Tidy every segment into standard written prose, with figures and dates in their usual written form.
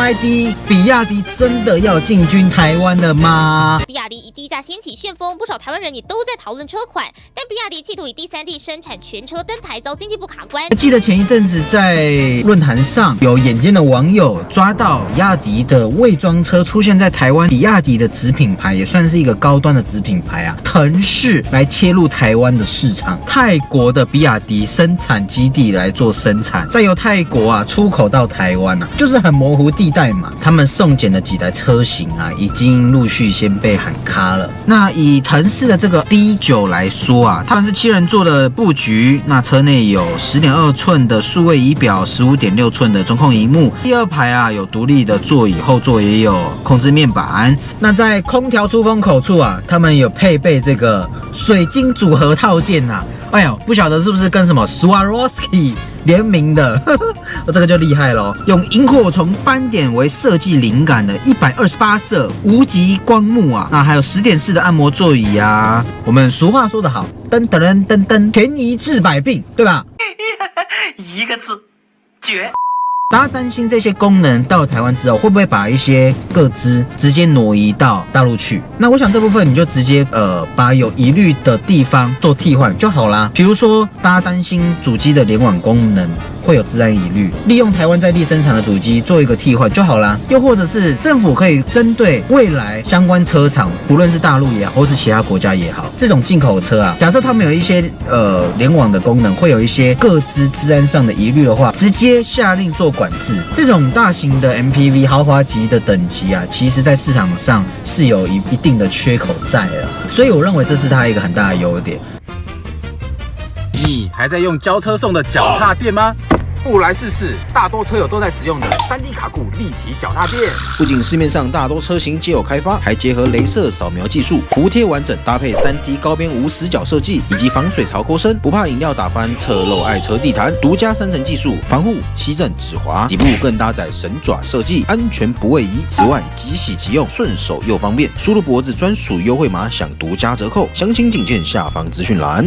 BYD 比亚迪真的要进军台湾了吗？比亚迪以低价掀起旋风，不少台湾人也都在讨论车款，但比亚迪企图以第三地生产全车登台，遭经济部卡关。记得前一阵子在论坛上有眼尖的网友抓到比亚迪的伪装车出现在台湾，比亚迪的子品牌也算是一个高端的子品牌啊，腾势来切入台湾的市场，泰国的比亚迪生产基地来做生产，再由泰国啊出口到台湾啊，就是很模糊地带嘛。他们送检的几台车型啊，已经陆续先被喊卡了。那以腾势的这个 D9 来说啊，它是7人座的布局，那车内有 10.2 寸的数位仪表， 15.6 寸的中控萤幕，第二排啊有独立的座椅，后座也有控制面板。那在空调出风口处啊，他们有配备这个水晶组合套件啊，哎呦，不晓得是不是跟什么 Swarovski 联名的，这个就厉害咯，用萤火虫斑点为设计灵感的128色无极光幕啊，那还有10点式的按摩座椅啊。我们俗话说得好，噔噔噔噔噔，便宜治百病，对吧？一个字，绝。大家担心这些功能到了台湾之后，会不会把一些个资直接挪移到大陆去？那我想这部分你就直接把有疑虑的地方做替换就好啦。比如说大家担心主机的联网功能会有治安疑虑，利用台湾在地生产的主机做一个替换就好啦。又或者是政府可以针对未来相关车厂，不论是大陆也好，或是其他国家也好，这种进口车啊，假设他们有一些联网的功能，会有一些个资治安上的疑虑的话，直接下令做管制。这种大型的 MPV 豪华级的等级啊，其实在市场上是有一定的缺口在的，所以我认为这是它一个很大的优点。你还在用交车送的脚踏垫吗？不来试试，大多车友都在使用的3D 卡固立体脚踏垫。不仅市面上大多车型皆有开发，还结合雷射扫描技术，服贴完整，搭配3D 高边无死角设计以及防水槽抠身，不怕饮料打翻侧漏爱车地毯。独家3层技术，防护、吸震、止滑，底部更搭载神爪设计，安全不位移。此外，即洗即用，顺手又方便。输入脖子专属优惠码，享独家折扣，详情请见下方资讯栏。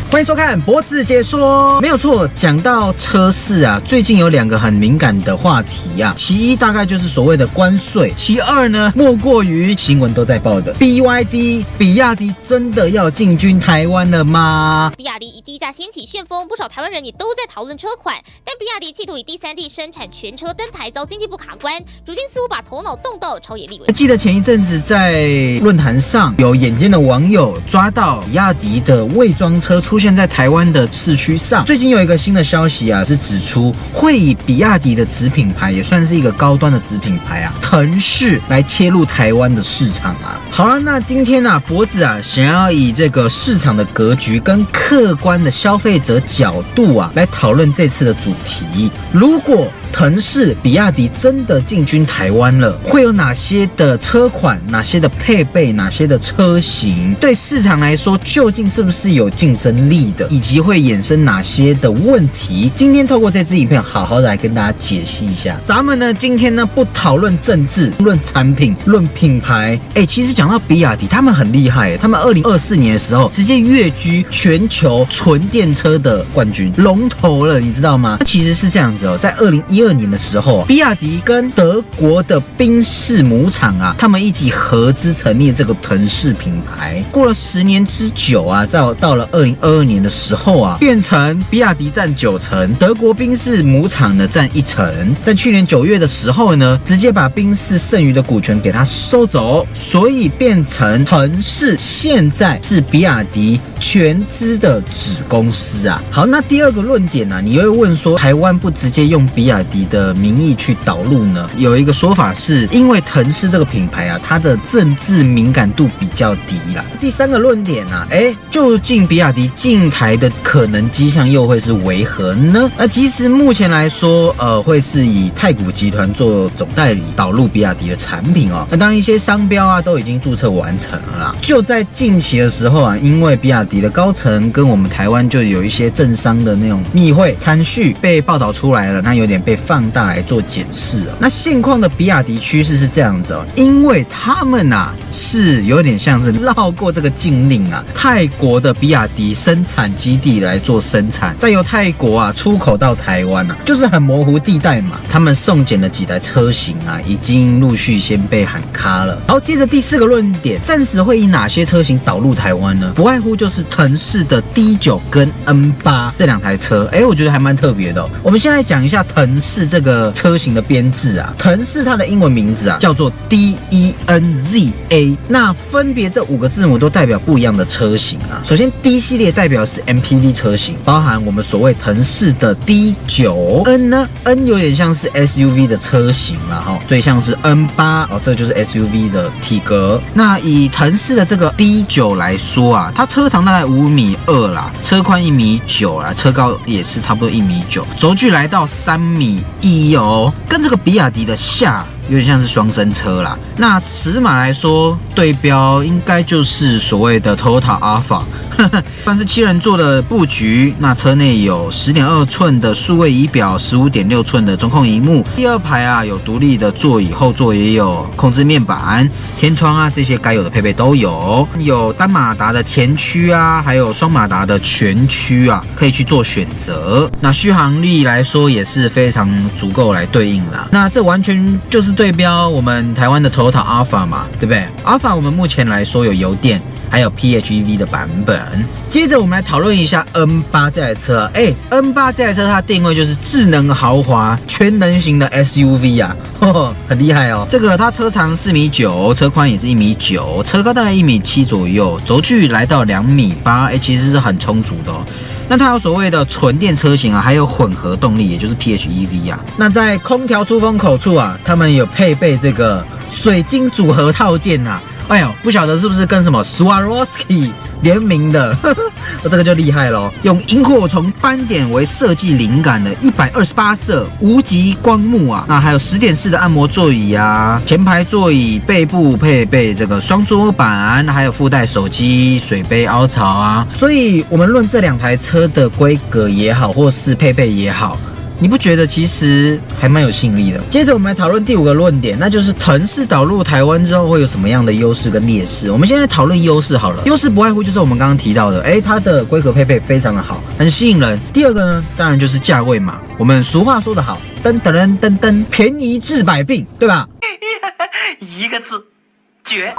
欢迎收看脖子解说。没有错，讲到车市啊，最近有2个很敏感的话题啊。其一大概就是所谓的关税，其二呢，莫过于新闻都在报的 BYD 比亚迪真的要进军台湾了吗？比亚迪以低价掀起旋风，不少台湾人也都在讨论车款，但比亚迪企图以第三地生产全车登台，遭经济部卡关，如今似乎把头脑动到朝野立委。记得前一阵子在论坛上有眼尖的网友抓到比亚迪的伪装车出现在台湾的市区上。最近有一个新的消息啊，是指出会以比亚迪的子品牌，也算是一个高端的子品牌啊，腾势来切入台湾的市场啊。好了，那今天啊，脖子啊想要以这个市场的格局跟客观的消费者角度啊，来讨论这次的主题。如果腾势比亚迪真的进军台湾了，会有哪些的车款、哪些的配备、哪些的车型，对市场来说究竟是不是有竞争力的，以及会衍生哪些的问题？今天透过这支影片，好好的来跟大家解析一下。咱们呢，今天呢不讨论政治，论产品，论品牌。其实讲到比亚迪，他们很厉害，他们2024年的时候直接跃居全球纯电车的冠军，龙头了，你知道吗？其实是这样子哦，在2012年的时候，比亚迪跟德国的宾士母厂啊，他们一起合资成立这个腾势品牌。过了10年之久啊，到了2022年的时候啊，变成比亚迪占9成，德国宾士母厂呢占1成。在去年9月的时候呢，直接把宾士剩余的股权给它收走，所以变成腾势现在是比亚迪全资的子公司啊。好，那第二个论点啊，你会问说，台湾不直接用比亚迪的名义去导入呢？有一个说法是，因为腾势这个品牌啊，它的政治敏感度比较低啦。第三个论点啊，究竟比亚迪进台的可能迹象又会是为何呢？其实目前来说，会是以太古集团做总代理导入比亚迪的产品哦。那当然一些商标啊都已经注册完成了啦。就在近期的时候啊，因为比亚迪的高层跟我们台湾就有一些政商的那种密会参叙被报道出来了，那有点被放大来做检视哦。那现况的比亚迪趋势是这样子哦，因为他们是有点像是绕过这个禁令泰国的比亚迪生产基地来做生产，再由泰国出口到台湾就是很模糊地带嘛。他们送检的几台车型已经陆续先被喊卡了。好，接着第4个论点，暂时会以哪些车型导入台湾呢？不外乎就是腾势的 D9 跟 N8 这2台车。我觉得还蛮特别的我们先来讲一下腾势这个车型的编制腾势它的英文名字叫做 DENZA， 那分别这5个字母都代表不一样的车型首先 D 系列代表是 MPV 车型，包含我们所谓腾势的 D9。 N 呢 N 有点像是 SUV 的车型啦所以像是 N8 这就是 SUV 的体格。那以腾势的这个 D9 来说它车长大概5.2米啦，车宽1.9米啦，车高也是差不多1.9米，轴距来到3.1米跟这个比亚迪的夏有点像是双生车啦。那尺码来说，对标应该就是所谓的 Toyota Alpha， 算是7人座的布局。那车内有 10.2 寸的数位仪表， 15.6 寸的中控萤幕。第2排有独立的座椅，后座也有控制面板、天窗这些该有的配备都有。有单马达的前驱还有双马达的全驱可以去做选择。那续航力来说也是非常足够来对应啦。那这完全就是对标我们台湾的 Toyota Alpha 嘛，对不对？ Alpha 我们目前来说有油电还有 PHEV 的版本。接着我们来讨论一下 N8 这台车N8 这台车它的定位就是智能豪华全能型的 SUV很厉害这个它车长4.9米，车宽也是1.9米，车高大概1.7米左右，轴距来到2.8米其实是很充足的那它有所谓的纯电车型还有混合动力，也就是 PHEV 那在空调出风口处他们有配备这个水晶组合套件不晓得是不是跟什么 Swarovski 联名的这个就厉害咯，用萤火虫斑点为设计灵感的128色无极光幕那还有10点式的按摩座椅前排座椅背部配备这个双桌板，还有附带手机、水杯、凹槽所以我们论这2台车的规格也好，或是配备也好，你不觉得其实还蛮有吸引力的？接着我们来讨论第5个论点，那就是腾势导入台湾之后会有什么样的优势跟劣势。我们现在讨论优势好了，优势不外乎就是我们刚刚提到的，它的规格配备非常的好，很吸引人。第2个呢，当然就是价位嘛。我们俗话说得好，噔噔噔噔噔，便宜治百病，对吧？一个字，绝。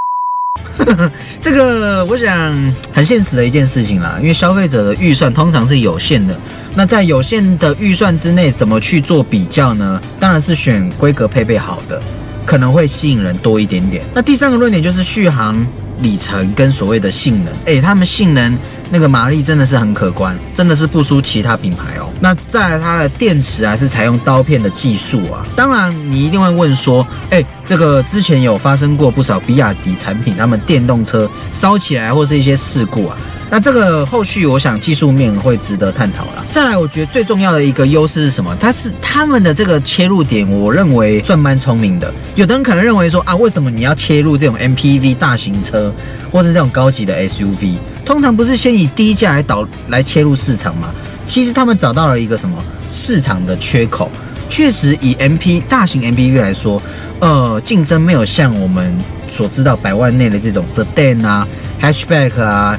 这个我想很现实的一件事情啦，因为消费者的预算通常是有限的，那在有限的预算之内怎么去做比较呢？当然是选规格配备好的，可能会吸引人多一点点。那第3个论点就是续航里程跟所谓的性能，他们性能那个马力真的是很可观，真的是不输其他品牌那再来它的电池是采用刀片的技术当然你一定会问说，这个之前有发生过不少比亚迪产品他们电动车烧起来或是一些事故那这个后续我想技术面会值得探讨啦。再来我觉得最重要的一个优势是什么？他们的这个切入点我认为算蛮聪明的。有的人可能认为说为什么你要切入这种 MPV 大型车或是这种高级的 SUV， 通常不是先以低价来切入市场吗？其实他们找到了一个什么市场的缺口。确实以大型 MPV 来说竞争没有像我们所知道100万内的这种 Sedan Hatchback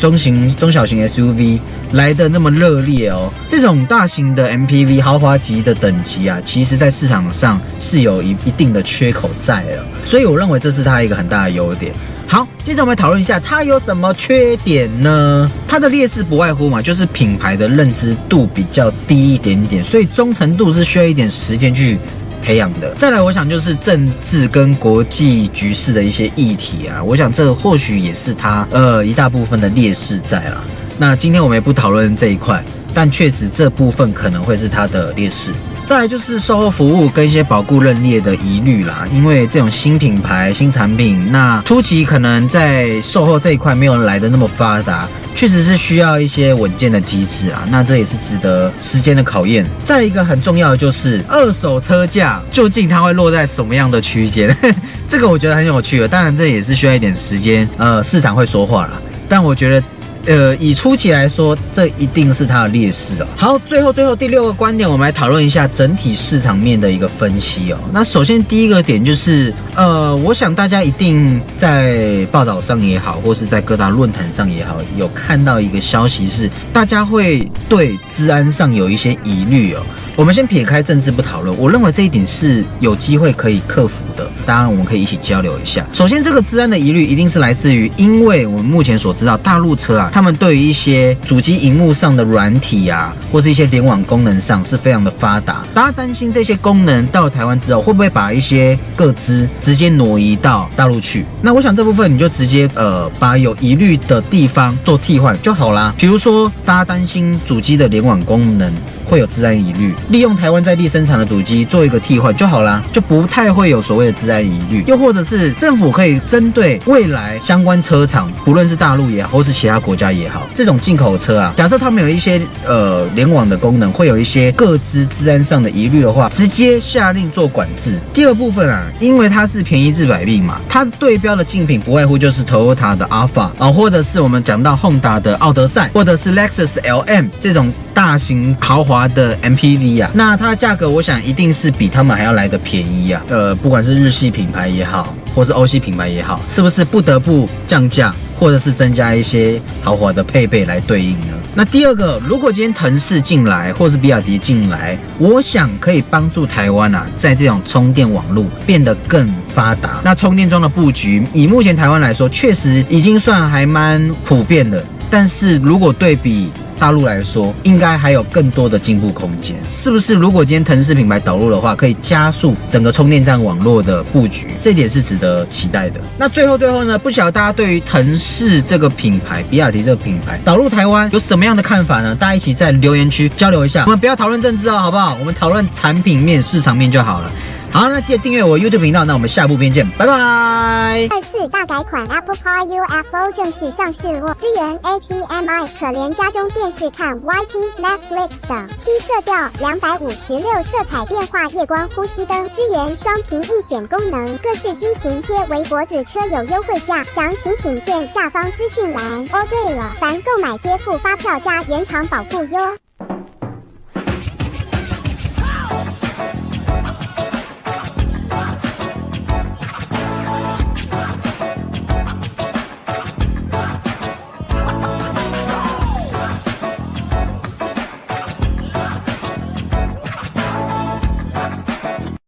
中小型 SUV 来的那么热烈这种大型的 MPV 豪华级的等级其实在市场上是有一定的缺口在了，所以我认为这是它一个很大的优点。好，接着我们来讨论一下它有什么缺点呢？它的劣势不外乎就是品牌的认知度比较低一点点，所以忠诚度是需要一点时间去培养的。再来我想就是政治跟国际局势的一些议题我想这或许也是它一大部分的劣势在啦。那今天我们也不讨论这一块，但确实这部分可能会是它的劣势。再来就是售后服务跟一些保固认列的疑虑啦，因为这种新品牌新产品，那初期可能在售后这一块没有来的那么发达，确实是需要一些稳健的机制那这也是值得时间的考验。再来一个很重要的就是二手车价究竟它会落在什么样的区间这个我觉得很有趣当然这也是需要一点时间市场会说话啦，但我觉得以初期来说，这一定是它的劣势哦。好，最后第6个观点，我们来讨论一下整体市场面的一个分析哦。那首先第一个点就是，我想大家一定在报道上也好，或是在各大论坛上也好，有看到一个消息是，大家会对治安上有一些疑虑哦。我们先撇开政治不讨论，我认为这一点是有机会可以克服的。当然，我们可以一起交流一下。首先，这个治安的疑虑一定是来自于，因为我们目前所知道，大陆车啊，他们对于一些主机荧幕上的软体啊，或是一些联网功能上是非常的发达。大家担心这些功能到了台湾之后，会不会把一些个资直接挪移到大陆去？那我想这部分你就直接把有疑虑的地方做替换就好啦。比如说，大家担心主机的联网功能会有治安疑虑，利用台湾在地生产的主机做一个替换就好啦，就不太会有所谓的治安疑虑。又或者是政府可以针对未来相关车厂，不论是大陆也好，或是其他国家也好，这种进口车啊，假设他们有一些联网的功能，会有一些个资治安上的疑虑的话，直接下令做管制。第二部分啊，因为它是便宜治百病嘛，它对标的竞品不外乎就是 Toyota 的 Alpha 啊，或者是我们讲到 Honda 的奥德赛，或者是 Lexus 的 LM 这种大型豪华的 MPV 啊，那它的价格我想一定是比他们还要来得便宜啊。不管是日系品牌也好，或是欧系品牌也好，是不是不得不降价，或者是增加一些豪华的配备来对应呢？那第二个，如果今天腾势进来，或是比亚迪进来，我想可以帮助台湾啊，在这种充电网络变得更发达。那充电桩的布局，以目前台湾来说，确实已经算还蛮普遍的。但是如果对比大陆来说，应该还有更多的进步空间，是不是？如果今天腾势品牌导入的话，可以加速整个充电站网络的布局，这点是值得期待的。那最后呢，不晓得大家对于腾势这个品牌、比亚迪这个品牌导入台湾有什么样的看法呢？大家一起在留言区交流一下。我们不要讨论政治哦，好不好？我们讨论产品面、市场面就好了。好，那记得订阅我 YouTube 频道，那我们下部片见，拜拜。24大改款 Apple Car UFO 正式上市咯，支援 HDMI， 可连家中电视看 YT、Netflix 等。7色调256色彩变化夜光呼吸灯，支援双屏易显功能，各式机型皆为脖子车友优惠价，详情请见下方资讯栏。哦，对了，凡购买皆附发票加原厂保固哟。